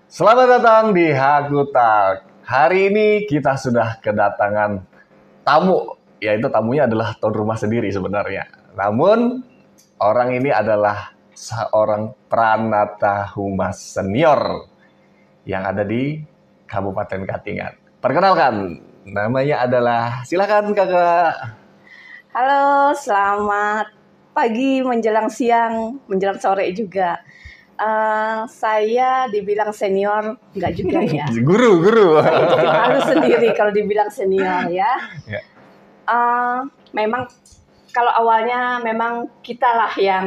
Selamat datang di Hakutak. Hari ini kita sudah kedatangan tamu, yaitu tamunya adalah tuan rumah sendiri sebenarnya. Namun orang ini adalah seorang Pranata Humas senior yang ada di Kabupaten Katingan. Perkenalkan, namanya adalah, silakan kakak. Halo, selamat pagi, menjelang siang, menjelang sore juga. Saya dibilang senior, enggak juga ya. Guru. Saya jadi malu sendiri kalau dibilang senior ya. Ya. Memang kalau awalnya memang kitalah yang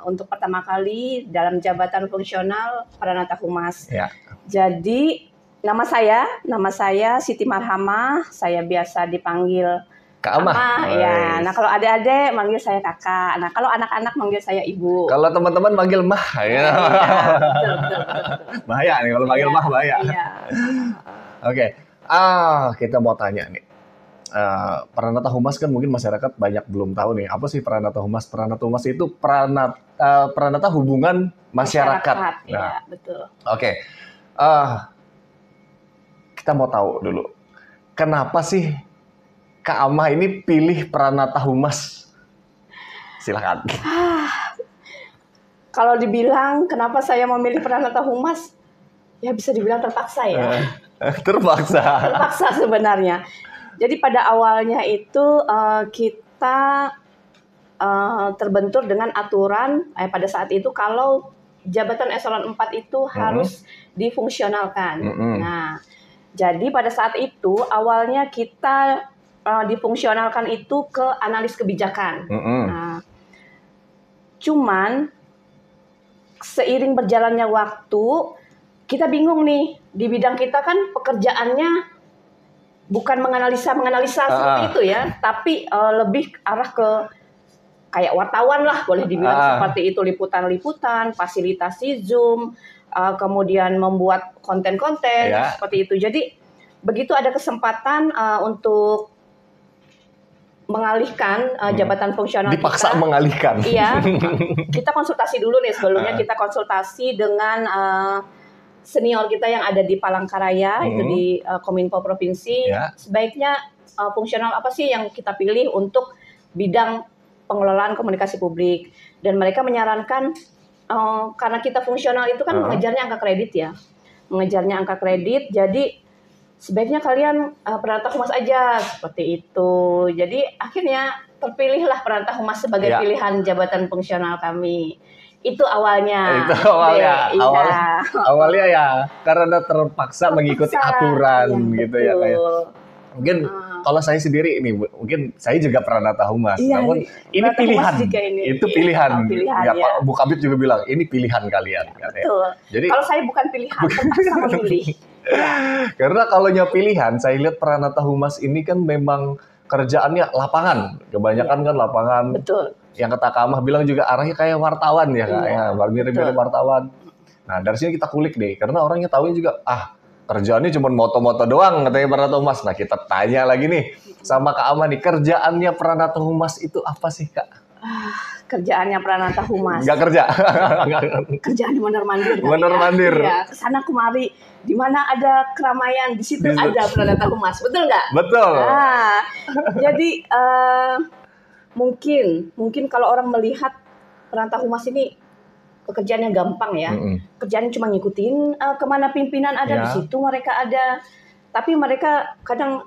untuk pertama kali dalam jabatan fungsional Pranata Humas. Ya. Jadi nama saya Siti Marhamah. Saya biasa dipanggil Kak Amah. Ya. Nah, kalau adik-adik manggil saya kakak. Nah, kalau anak-anak manggil saya ibu. Kalau teman-teman manggil mah, ya. Betul. Bahaya nih kalau manggil mah, bahaya. Iya. Oke. Kita mau tanya nih. Pranata Humas kan mungkin masyarakat banyak belum tahu nih. Apa sih Pranata Humas? Pranata Humas itu Pranata hubungan masyarakat. Iya, betul. Oke. Kita mau tahu dulu. Kenapa sih Kak Amah ini pilih Pranata Humas? Silakan. Kalau dibilang kenapa saya memilih Pranata Humas, ya bisa dibilang terpaksa ya. Terpaksa Sebenarnya. Jadi pada awalnya itu kita terbentur dengan aturan pada saat itu kalau jabatan eselon 4 itu harus difungsionalkan. Nah, jadi pada saat itu awalnya kita difungsionalkan itu ke analis kebijakan. Nah, cuman seiring berjalannya waktu kita bingung nih, di bidang kita kan pekerjaannya bukan menganalisa seperti itu ya, tapi lebih arah ke kayak wartawan lah, boleh dibilang seperti itu, liputan-liputan, fasilitasi Zoom, kemudian membuat konten-konten seperti itu. Jadi begitu ada kesempatan untuk mengalihkan jabatan fungsional dipaksa kita, mengalihkan. Iya, kita konsultasi dulu nih sebelumnya. Kita konsultasi dengan senior kita yang ada di Palangkaraya, itu di Kominfo Provinsi. Sebaiknya fungsional apa sih yang kita pilih untuk bidang pengelolaan komunikasi publik. Dan mereka menyarankan, karena kita fungsional itu kan mengejarnya angka kredit ya. Mengejarnya angka kredit, jadi sebaiknya kalian Pranata Humas aja, seperti itu. Jadi akhirnya terpilihlah Pranata Humas sebagai pilihan jabatan fungsional kami. Itu awalnya. Awalnya ya karena terpaksa mengikuti aturan gitu ya kayak. Mungkin kalau saya sendiri ini, mungkin saya juga Pranata Humas. Namun ini pilihan. Itu pilihan. Ya, Pak Bu Kabit juga bilang ini pilihan kalian. Betul. Jadi kalau saya bukan pilihan, terpaksa memilih. Karena kalau pilihan, saya lihat Pranata Humas ini kan memang kerjaannya lapangan. Kebanyakan kan lapangan. Betul. Yang kata Kak Amah bilang juga arahnya kayak wartawan ya, kayak mirip-mirip wartawan. Nah, dari sini kita kulik deh, karena orangnya tahunya juga, kerjaannya cuma moto-moto doang katanya Pranata Humas. Nah, kita tanya lagi nih sama Kak Amah nih, kerjaannya Pranata Humas itu apa sih, Kak? Kerjaannya Pranata Humas. Nggak kerja. Kerjaan mondar-mandir. Mondar-mandir. Ya, kesana kemari. Di mana ada keramaian, di situ ada Pranata Humas. Betul nggak? Betul. Nah, jadi mungkin kalau orang melihat Pranata Humas ini pekerjaannya gampang ya. Kerjaannya cuma ngikutin kemana pimpinan ada, di situ mereka ada. Tapi mereka kadang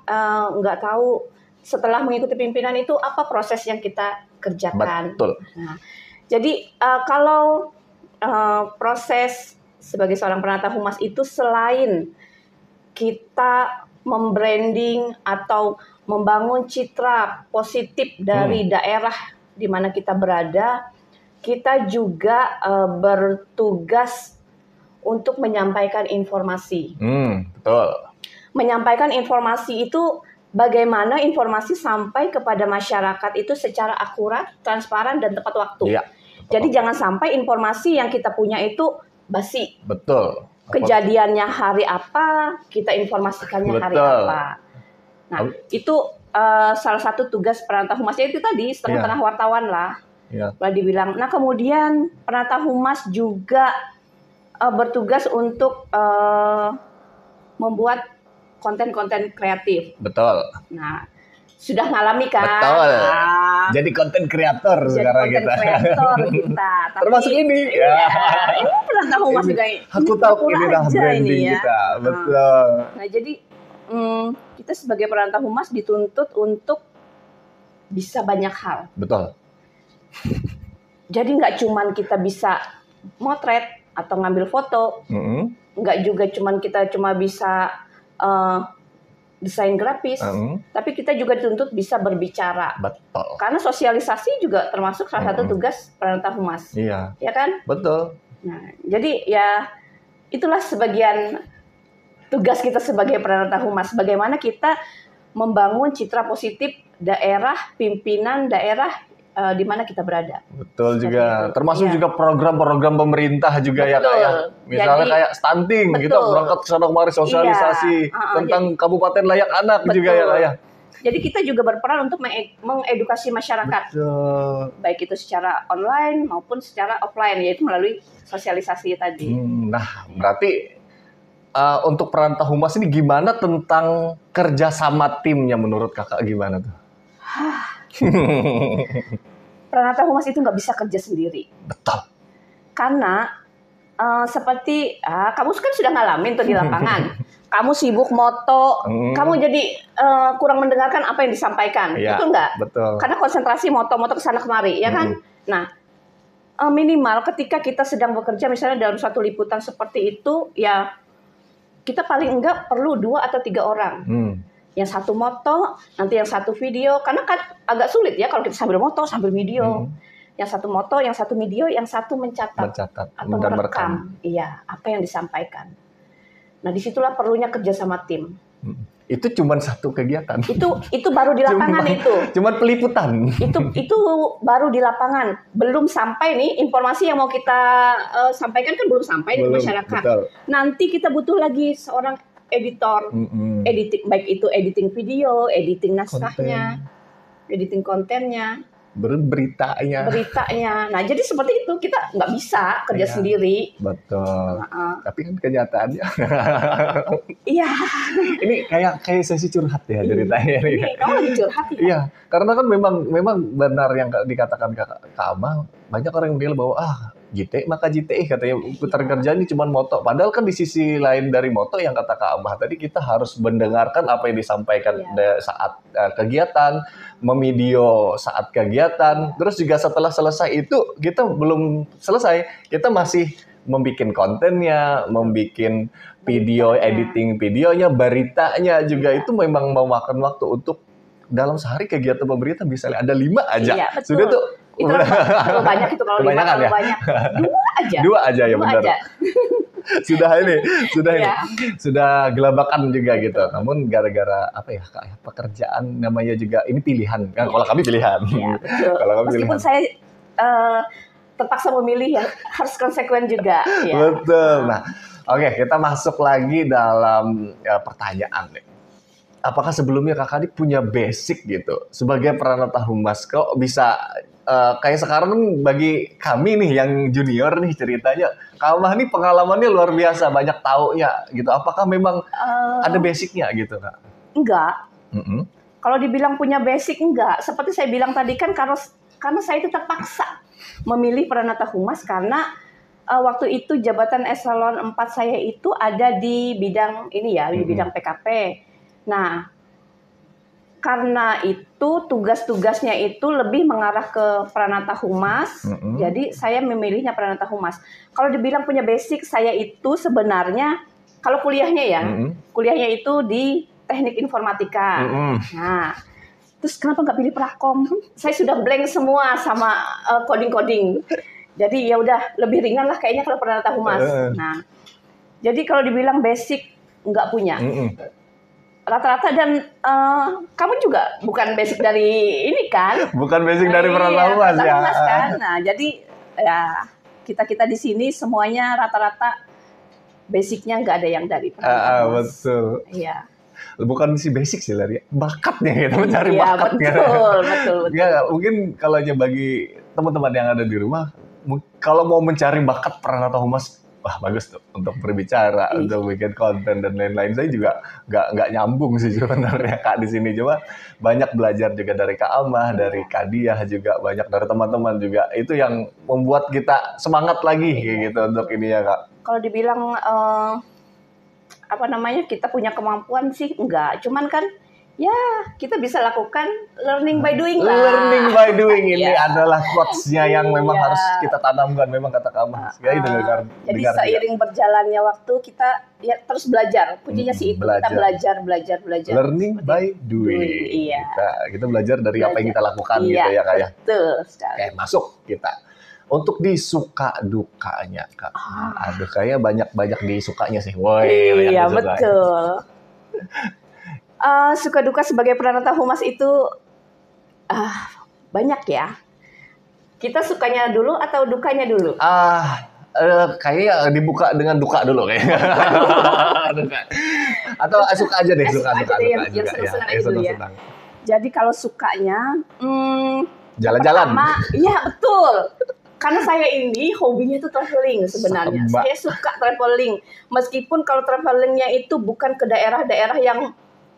nggak tahu setelah mengikuti pimpinan itu apa proses yang kita kerjakan. Betul. Nah, jadi kalau proses sebagai seorang Pranata Humas itu selain kita membranding atau membangun citra positif dari daerah di mana kita berada, kita juga bertugas untuk menyampaikan informasi. Betul. Menyampaikan informasi itu bagaimana informasi sampai kepada masyarakat itu secara akurat, transparan, dan tepat waktu. Jadi jangan sampai informasi yang kita punya itu basi. Betul. Kejadiannya hari apa, kita informasikannya hari apa. Nah, itu salah satu tugas Pranata Humasnya itu tadi, setengah-tengah wartawan lah. Boleh dibilang. Nah, kemudian Pranata Humas juga bertugas untuk membuat konten-konten kreatif. Betul. Nah, sudah ngalami kan? Betul. Nah, Jadi konten kreator sekarang konten kita. kreator kita. Tapi, Termasuk ini. Iya, ini Perantau Humas juga. Aku tahu ini dah aja branding ini ya. kita. Betul. Nah, jadi kita sebagai Perantau Humas dituntut untuk bisa banyak hal. Betul. Jadi nggak cuman kita bisa motret atau ngambil foto, nggak juga cuman kita cuma bisa desain grafis, tapi kita juga dituntut bisa berbicara. Betul. Karena sosialisasi juga termasuk salah satu tugas Perantau Humas. Iya. Ya kan? Betul. Nah, jadi ya itulah sebagian tugas kita sebagai Perantau Humas. Bagaimana kita membangun citra positif daerah, pimpinan daerah di mana kita berada. Betul juga. Itu. Termasuk juga program-program pemerintah juga ya Kak ya. Misalnya kayak stunting, kita berangkat ke sana kemari sosialisasi tentang kabupaten layak anak juga ya Kak ya. Jadi kita juga berperan untuk mengedukasi masyarakat. Betul. Baik itu secara online maupun secara offline, yaitu melalui sosialisasi tadi. Nah, berarti untuk Perantau Humas ini gimana tentang kerja sama timnya menurut Kakak gimana tuh? Perantau Humas itu nggak bisa kerja sendiri. Betul. Karena seperti kamu kan sudah ngalamin tuh di lapangan. Kamu sibuk moto, kamu jadi kurang mendengarkan apa yang disampaikan. Ya, Betul nggak? Betul. Karena konsentrasi moto-moto kesana kemari, ya kan? Nah, minimal ketika kita sedang bekerja misalnya dalam suatu liputan seperti itu, ya kita paling enggak perlu 2 atau 3 orang. Yang satu moto, nanti yang satu video. Karena kan agak sulit ya kalau kita sambil moto, sambil video. Yang satu moto, yang satu video, yang satu mencatat atau merekam. Iya, apa yang disampaikan. Nah, disitulah perlunya kerja sama tim. Itu cuma satu kegiatan. Itu baru di lapangan Cuma peliputan. Itu baru di lapangan. Belum sampai nih informasi yang mau kita sampaikan kan belum sampai di masyarakat. Betul. Nanti kita butuh lagi seorang editor, editing, baik itu editing video, editing naskahnya, editing kontennya, beritanya. Nah, jadi seperti itu kita nggak bisa kerja sendiri. Betul. Tapi kan kenyataannya. Iya. Ini kayak sesi curhat ya ceritanya. Ini kamu lagi curhat ya? Iya, karena kan memang benar yang dikatakan Kak Amah. Banyak orang yang bilang bahwa JTE maka JTE katanya putar kerja ini cuma moto. Padahal kan di sisi lain dari moto yang kata Kak Amah tadi kita harus mendengarkan apa yang disampaikan saat kegiatan, memvideo saat kegiatan. Terus juga setelah selesai itu kita belum selesai, kita masih membuat kontennya, membuat video, editing videonya, beritanya juga itu memang memakan waktu untuk dalam sehari kegiatan pemerintah bisa ada 5 aja. Iya, Sudah tuh. Itu terlalu banyak itu kalau 5 terlalu banyak. 2 aja. 2 aja ya benar. Sudah ini. Sudah gelabakan juga gitu. Namun gara-gara pekerjaan namanya juga ini pilihan. Kan kalau kami pilihan. Iya, betul. Kalau kami meskipun pilihan. Saya terpaksa memilih ya harus konsekuen juga. Ya. Betul. Nah, oke, kita masuk lagi dalam pertanyaan nih. Apakah sebelumnya Kakak ini punya basic gitu sebagai Perantau Humas? Kok bisa kayak sekarang bagi kami nih yang junior nih ceritanya, Kak Amah nih pengalamannya luar biasa, banyak taunya gitu. Apakah memang ada basicnya gitu Kak? Enggak. Kalau dibilang punya basic enggak. Seperti saya bilang tadi kan karena saya itu terpaksa memilih Perantau Humas karena waktu itu jabatan eselon 4 saya itu ada di bidang ini ya, di bidang PKP. Nah, karena itu tugas-tugasnya itu lebih mengarah ke Perantau Humas, jadi saya memilihnya Perantau Humas. Kalau dibilang punya basic, saya itu sebenarnya kalau kuliahnya ya, kuliahnya itu di Teknik Informatika. Nah, terus kenapa nggak pilih Prakom? Saya sudah blank semua sama coding-coding. Jadi ya udah lebih ringan lah kayaknya kalau Perantau Humas. Nah, jadi kalau dibilang basic nggak punya. Rata-rata dan kamu juga bukan basic dari ini kan? Bukan basic dari Perantau Humas ya. Kan? Nah, jadi ya kita di sini semuanya rata-rata basicnya nggak ada yang dari Perantau Humas. Betul. Iya. Bukan si basic sih Lari, bakatnya kita mencari bakatnya. Betul. Ya, mungkin kalau aja bagi teman-teman yang ada di rumah, kalau mau mencari bakat Perantau Humas wah bagus tuh untuk berbicara, untuk bikin konten dan lain-lain. Saya juga nggak nyambung sih sebenarnya Kak di sini. Cuma banyak belajar juga dari Kak Amah, dari Kak Diah juga, banyak dari teman-teman juga. Itu yang membuat kita semangat lagi kayak gitu untuk ini ya Kak. Kalau dibilang apa namanya, kita punya kemampuan sih enggak, cuman kan ya kita bisa lakukan learning by doing lah. Learning by doing ini Iya. adalah quotes-nya yang memang Iya. harus kita tanamkan, memang kata Kak Amah. Ya, Jadi seiring berjalannya waktu kita ya terus belajar. Kuncinya sih itu, kita belajar. Learning by doing. Iya. Kita belajar dari apa yang kita lakukan gitu ya Kak ya. Betul sekali. Oke, masuk kita. Untuk di suka dukanya Kak. Aduh, kayaknya banyak di sukanya sih. Woi, iya, betul. Suka duka sebagai peranata humas itu banyak ya. Kita sukanya dulu atau dukanya dulu? Kayaknya dibuka dengan duka dulu kayaknya. Atau suka aja deh, suka aja yang senang-senang aja dulu ya. Jadi kalau sukanya jalan-jalan. Iya, betul. Karena saya ini hobinya itu traveling sebenarnya. Saya suka traveling. Meskipun kalau travelingnya itu bukan ke daerah-daerah yang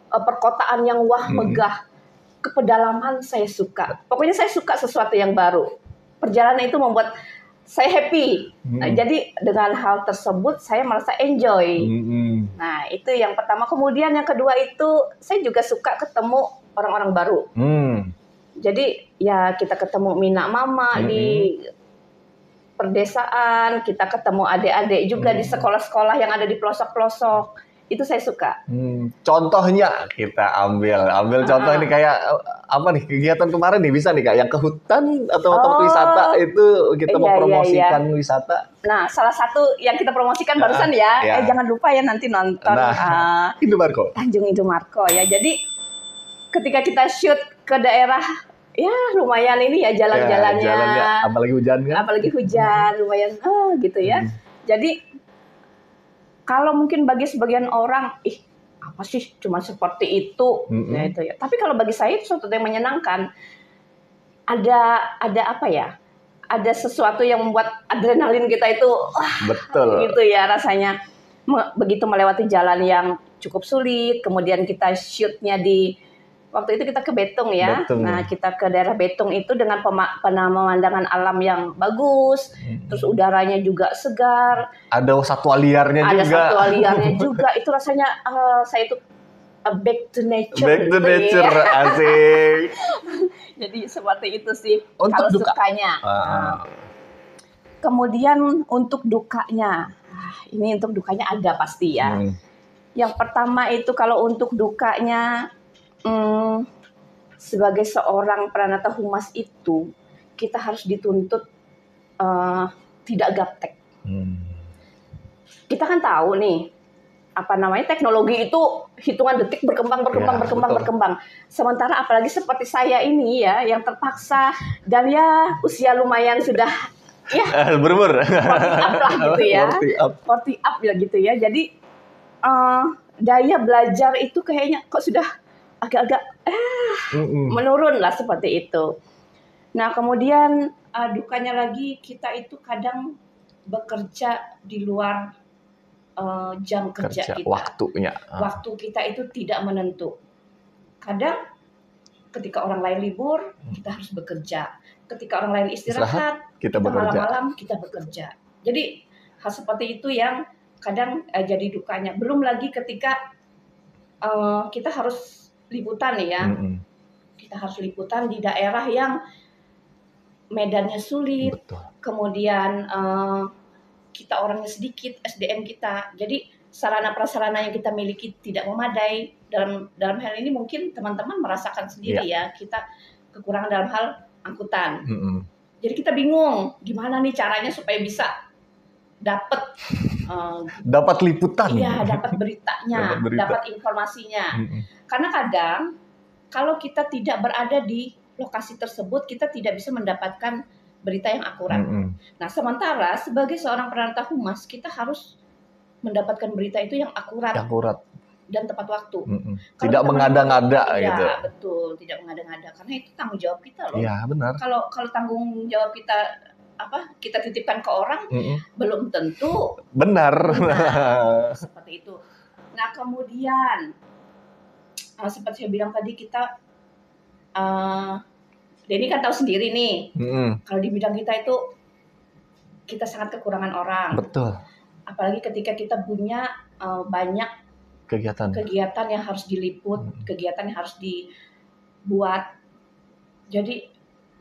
perkotaan yang wah megah, ke pedalaman saya suka. Pokoknya saya suka sesuatu yang baru. Perjalanan itu membuat saya happy. Nah, jadi dengan hal tersebut saya merasa enjoy. Nah, itu yang pertama. Kemudian yang kedua itu saya juga suka ketemu orang-orang baru. Jadi ya kita ketemu Mina Mama di perdesaan, kita ketemu adik-adik juga di sekolah-sekolah yang ada di pelosok-pelosok. Itu saya suka. Contohnya kita ambil contoh ini kayak apa nih kegiatan kemarin nih, bisa nih Kak, yang ke hutan atau tempat wisata itu kita mempromosikan wisata. Nah, salah satu yang kita promosikan barusan ya. Jangan lupa ya nanti nonton Indomarko. Tanjung Indomarko ya. Jadi ketika kita shoot ke daerah ya lumayan ini ya jalannya. Apalagi hujan kan? Apalagi hujan lumayan gitu ya. Jadi kalau mungkin bagi sebagian orang, apa sih cuma seperti itu, ya itu ya. Tapi kalau bagi saya itu sesuatu yang menyenangkan. Ada apa ya? Ada sesuatu yang membuat adrenalin kita itu, betul. Gitu ya rasanya. Begitu melewati jalan yang cukup sulit, kemudian kita shootnya di waktu itu kita ke Betung ya. Nah, kita ke daerah Betung itu dengan pemandangan alam yang bagus, terus udaranya juga segar. Ada satwa liarnya juga. Itu rasanya saya itu back to nature. Back to nature, asik. Jadi seperti itu sih untuk kalau sukanya. Kemudian untuk dukanya. Ini untuk dukanya ada pasti ya. Yang pertama itu kalau untuk dukanya sebagai seorang peranata humas itu kita harus dituntut tidak gaptek. Kita kan tahu nih apa namanya teknologi itu hitungan detik berkembang. Sementara apalagi seperti saya ini ya yang terpaksa dan ya usia lumayan sudah ya berumur 40 up lah gitu ya. 40 up ya gitu ya. Jadi daya belajar itu kayaknya kok sudah agak-agak menurun lah seperti itu. Nah kemudian dukanya lagi kita itu kadang bekerja di luar jam kerja kita. Waktu kita itu tidak menentu. Kadang ketika orang lain libur kita harus bekerja. Ketika orang lain istirahat kita malam-malam kita bekerja. Jadi hal seperti itu yang kadang jadi dukanya. Belum lagi ketika kita harus liputan ya. Kita harus liputan di daerah yang medannya sulit. Betul. Kemudian kita orangnya sedikit, SDM kita. Jadi sarana prasarana yang kita miliki tidak memadai. Dalam hal ini mungkin teman-teman merasakan sendiri ya, kita kekurangan dalam hal angkutan. Jadi kita bingung gimana nih caranya supaya bisa dapat liputan. Iya, dapat beritanya, dapat informasinya. Karena kadang kalau kita tidak berada di lokasi tersebut, kita tidak bisa mendapatkan berita yang akurat. Nah, sementara sebagai seorang peranata humas, kita harus mendapatkan berita itu yang akurat. Dan tepat waktu. Tidak mengada-ngada gitu. Ya, betul, tidak mengada-ngada. Karena itu tanggung jawab kita loh. Iya, benar. Kalau tanggung jawab kita kita titipkan ke orang, belum tentu benar. Seperti itu. Nah kemudian seperti saya bilang tadi, kita Denny kan tahu sendiri nih, kalau di bidang kita itu kita sangat kekurangan orang. Betul. Apalagi ketika kita punya banyak kegiatan yang harus diliput, kegiatan yang harus dibuat. Jadi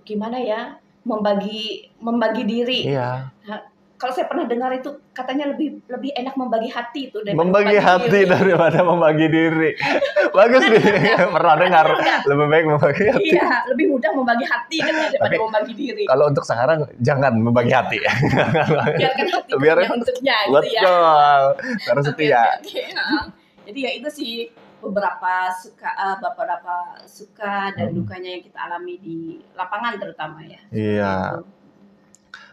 gimana ya, membagi diri. Iya. Nah, kalau saya pernah dengar itu katanya lebih enak membagi hati itu daripada membagi hati diri. daripada membagi diri. Bagus nih, pernah dengar. Lebih baik membagi hati. Iya, lebih mudah membagi hati daripada membagi diri. Kalau untuk sekarang jangan membagi hati. Biarkan hati punya untuknya gitu ya. Betul. Harus setia. Okay. Jadi ya itu sih beberapa suka dan dukanya yang kita alami di lapangan terutama ya. Iya.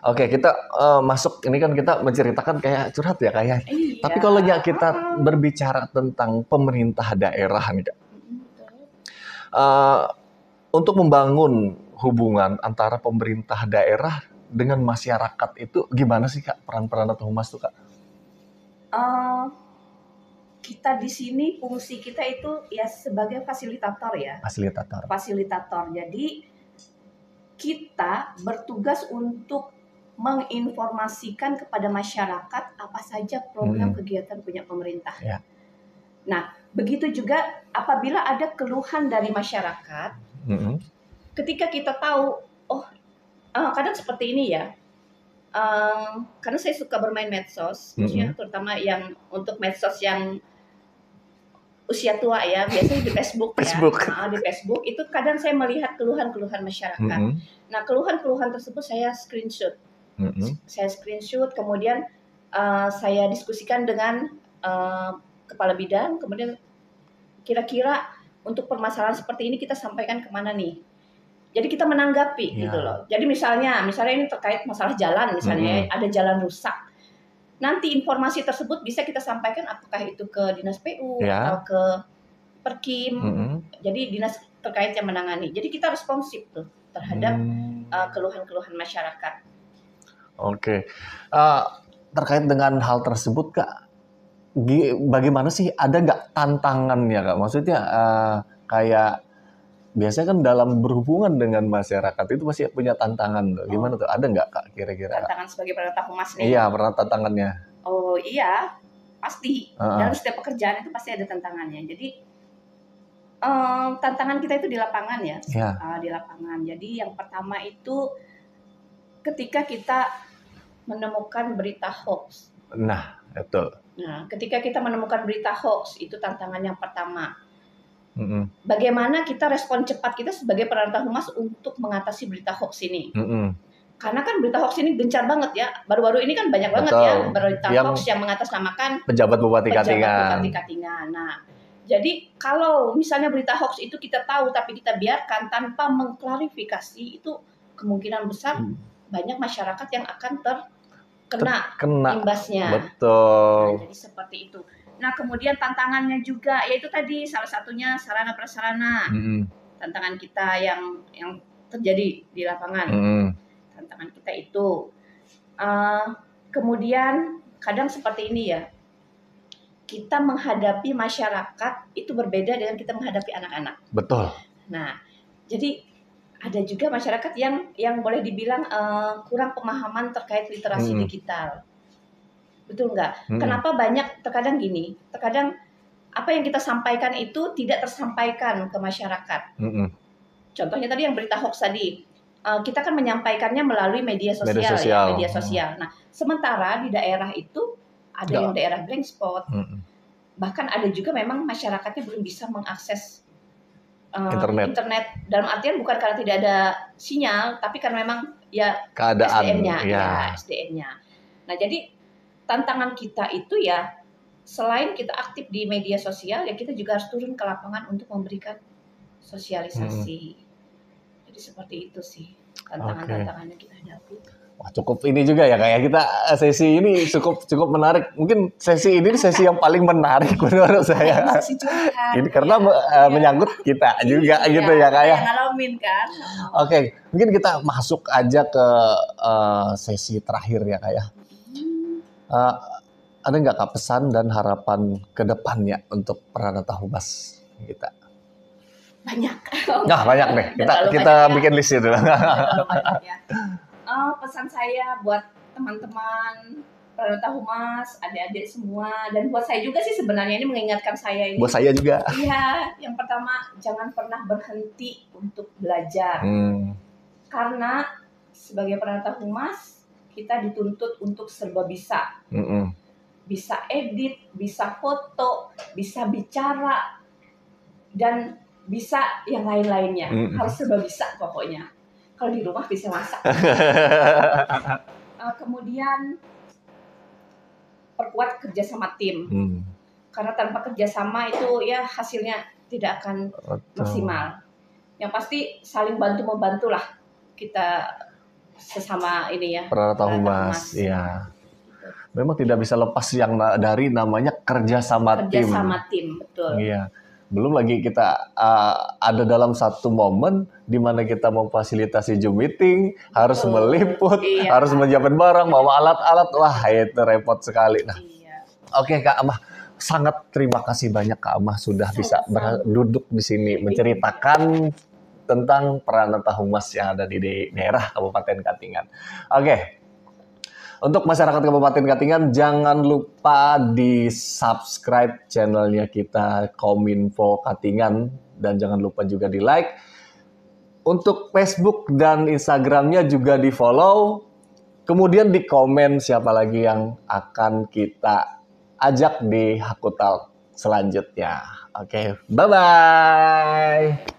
Oke, kita masuk, ini kan kita menceritakan kayak curhat ya kayak. Iya. Tapi kalau kita berbicara tentang pemerintah daerah nih Kak. Untuk membangun hubungan antara pemerintah daerah dengan masyarakat itu gimana sih Kak, peran-peran atau humas tuh Kak? Kita di sini fungsi kita itu ya sebagai fasilitator ya. Fasilitator. Jadi kita bertugas untuk menginformasikan kepada masyarakat apa saja program kegiatan punya pemerintah. Ya. Nah, begitu juga apabila ada keluhan dari masyarakat, ketika kita tahu, kadang seperti ini ya, karena saya suka bermain medsos, terutama yang untuk medsos yang usia tua ya, biasanya di Facebook. Ya. Di Facebook itu kadang saya melihat keluhan-keluhan masyarakat. Nah, keluhan-keluhan tersebut saya screenshot. Kemudian saya diskusikan dengan kepala bidang, kemudian kira-kira untuk permasalahan seperti ini kita sampaikan kemana nih. Jadi kita menanggapi gitu loh. Jadi misalnya ini terkait masalah jalan, misalnya ada jalan rusak. Nanti informasi tersebut bisa kita sampaikan apakah itu ke Dinas PU atau ke Perkim. Jadi dinas terkait yang menangani. Jadi kita responsif tuh terhadap keluhan-keluhan masyarakat. Oke. Terkait dengan hal tersebut Kak, bagaimana sih, ada nggak tantangannya Kak? Maksudnya kayak biasanya kan dalam berhubungan dengan masyarakat itu pasti punya tantangan tuh. Gimana tuh? Ada nggak Kak kira-kira? Tantangan sebagai pemerintah humas nih? Iya, pernah tantangannya. Oh iya, pasti. Dalam setiap pekerjaan itu pasti ada tantangannya. Jadi tantangan kita itu di lapangan ya. Di lapangan. Jadi yang pertama itu ketika kita menemukan berita hoax. Nah, betul. Nah, ketika kita menemukan berita hoax, itu tantangan yang pertama. Bagaimana kita respon cepat kita sebagai pemerintah humas untuk mengatasi berita hoax ini? Karena kan berita hoax ini gencar banget ya. Baru-baru ini kan banyak banget ya berita hoax yang mengatasnamakan pejabat Bupati Katingan. Nah, jadi kalau misalnya berita hoax itu kita tahu tapi kita biarkan tanpa mengklarifikasi, itu kemungkinan besar banyak masyarakat yang akan terkena imbasnya. Betul. Nah, jadi seperti itu. Nah, kemudian tantangannya juga yaitu tadi salah satunya sarana prasarana. Tantangan kita yang terjadi di lapangan. Tantangan kita itu. Kemudian kadang seperti ini ya. Kita menghadapi masyarakat itu berbeda dengan kita menghadapi anak-anak. Betul. Nah, jadi ada juga masyarakat yang boleh dibilang kurang pemahaman terkait literasi digital. Betul nggak? Kenapa banyak terkadang gini, terkadang apa yang kita sampaikan itu tidak tersampaikan ke masyarakat. Contohnya tadi yang berita hoax tadi, kita kan menyampaikannya melalui media sosial. Nah, sementara di daerah itu ada yang daerah blank spot, bahkan ada juga memang masyarakatnya belum bisa mengakses internet. Dalam artian bukan karena tidak ada sinyal, tapi karena memang ya keadaan SDM-nya. Nah, jadi tantangan kita itu ya selain kita aktif di media sosial, ya kita juga harus turun ke lapangan untuk memberikan sosialisasi. Jadi seperti itu sih tantangan-tantangan yang kita hadapi. Wah, cukup ini juga ya kayak kita sesi ini cukup menarik. Mungkin sesi ini sesi yang paling menarik menurut saya. Sesi curhat. Ini karena menyangkut kita juga Iya, gitu ya kayak. yang ngalamin kan. Oke, mungkin kita masuk aja ke sesi terakhir ya kayak. Ada nggak Kak pesan dan harapan ke depannya untuk Pranata Humas kita? Banyak. Nah, banyak deh. Kita bikin list itu. Banyak ya. Pesan saya buat teman-teman Pranata Humas, adik-adik semua, dan buat saya juga sih sebenarnya ini mengingatkan saya ini. Buat saya juga. Iya, yang pertama jangan pernah berhenti untuk belajar. Karena sebagai Pranata Humas kita dituntut untuk serba bisa. Bisa edit, bisa foto, bisa bicara, dan bisa yang lain-lainnya. Harus serba bisa pokoknya. Kalau di rumah bisa masak. Kemudian perkuat kerja sama tim. Karena tanpa kerjasama itu ya hasilnya tidak akan maksimal. Yang pasti saling bantu-membantu lah kita sesama ini ya. Pranata Humas, iya. Memang tidak bisa lepas yang dari namanya kerja sama tim. Kerja sama tim, betul. Iya. Belum lagi kita ada dalam satu momen di mana kita memfasilitasi Zoom meeting, harus meliput, harus menyiapkan barang, bawa alat-alat, wah itu repot sekali. Nah, oke Kak Amah, sangat terima kasih banyak Kak Amah sudah bisa duduk di sini menceritakan tentang Pranata Humas yang ada di daerah Kabupaten Katingan. Oke. Untuk masyarakat Kabupaten Katingan, jangan lupa di-subscribe channelnya kita Kominfo Katingan. Dan jangan lupa juga di-like. Untuk Facebook dan Instagramnya juga di-follow. Kemudian di-komen siapa lagi yang akan kita ajak di Hakutal selanjutnya. Oke, bye-bye!